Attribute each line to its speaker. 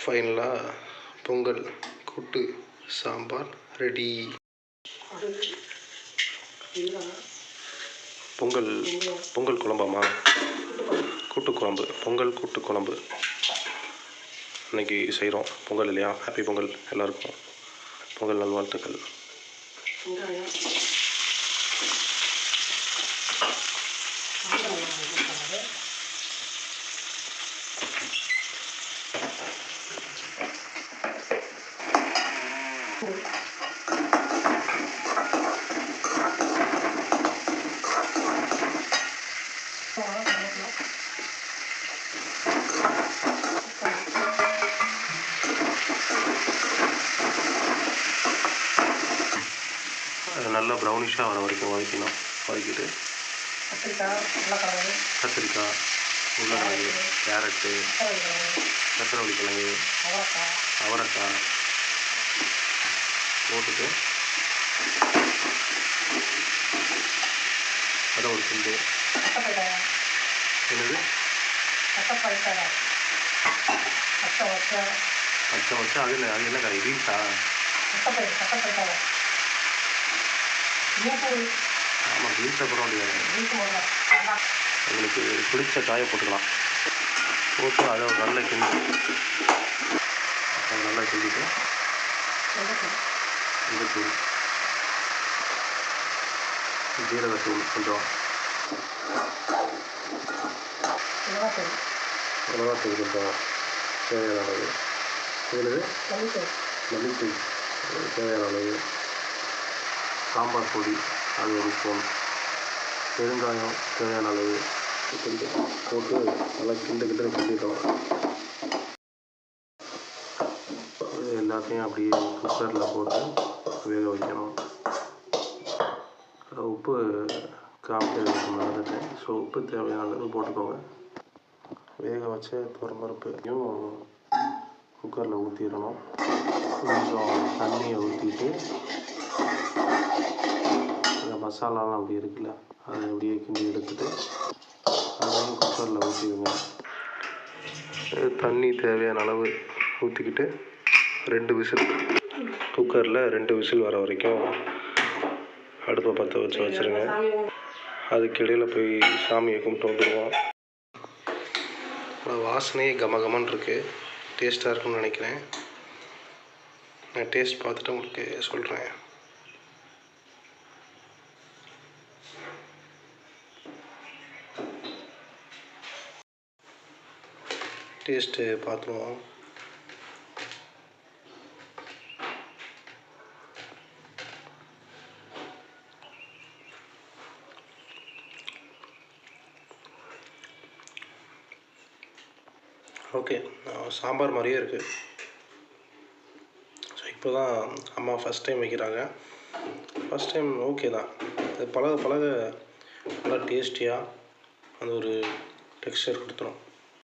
Speaker 1: ஃபைனலாக பொங்கல் கூட்டு சாம்பார் ரெடி. பொங்கல் குழம்பாம்மா? கூட்டு குழம்பு, பொங்கல் கூட்டு குழம்பு இன்றைக்கி செய்கிறோம். பொங்கல் இல்லையா? ஹாப்பி பொங்கல் எல்லாருக்கும். பொங்கல் நல்வாழ்த்துக்கள். நல்லா ப்ரௌனிஷாக வர வரைக்கும் வதக்கணும். வதக்கிட்டு கத்திரிக்காய், உருளைக்கிழங்கு, கேரட்டு, சக்கரவள்ளி கிழங்கு, அவரைக்காய் போட்டுட்டு அதை ஒரு கிண்டு. என்னது? பச்சை வச்சா அது என்ன காய்? பீன்ஸா? ஆமாம், பீன்ஸை போட முடியாது. உங்களுக்கு பிடிச்ச காயை போட்டுக்கலாம். போட்டு அதை ஒரு நல்லா கிண்டிட்டு மஞ்சத்தூள், ஜீரகத்தூள் கொஞ்சம், மிளகாத்தூள் கொஞ்சம் தேவையான அளவு, மல்லித்தூள் தேவையான அளவு, சாம்பார் பொடி அது ஒரு ஸ்பூன், பெருங்காயம் தேவையான அளவு போட்டு நல்லா கிண்டிடலாம். இது எல்லாத்தையும் அப்படியே குக்கரில் போட்டு வேக வைக்கணும். உப்பு காமிக்க மறந்துட்டேன். ஸோ உப்பு தேவையான அளவு போட்டுக்கோங்க. வேக வச்ச துவரம்பருப்பையும் குக்கரில் ஊற்றிடணும். கொஞ்சம் தண்ணியை ஊற்றிட்டு அந்த மசாலாலாம் அப்படி இருக்குல்ல, அதை அப்படியே கிண்டி எடுத்துட்டு அதையும் குக்கரில் ஊற்றிடுங்க. தண்ணி தேவையான அளவு ஊற்றிக்கிட்டு 2 விசில், குக்கரில் 2 விசில் வர வரைக்கும் அடுப்பை பற்ற வச்சுருங்க. அதுக்கிடையில் போய் சாமியை கும்பிட்டு வந்துடுவோம். வாசனையே கமகமன்னு இருக்குது. டேஸ்ட்டாக இருக்குன்னு நினைக்கிறேன். நான் டேஸ்ட் பார்த்துட்டு உங்களுக்கு சொல்கிறேன். டேஸ்ட்டு பார்த்துருவோம். ஓகே, சாம்பார் மாதிரியே இருக்குது. ஸோ இப்போ தான் அம்மா ஃபஸ்ட் டைம் வைக்கிறாங்க. ஃபஸ்ட் டைம் ஓகே தான். அது பழக பழக நல்லா டேஸ்டியாக அந்த ஒரு டெக்ஸ்சர் கொடுத்துரும்.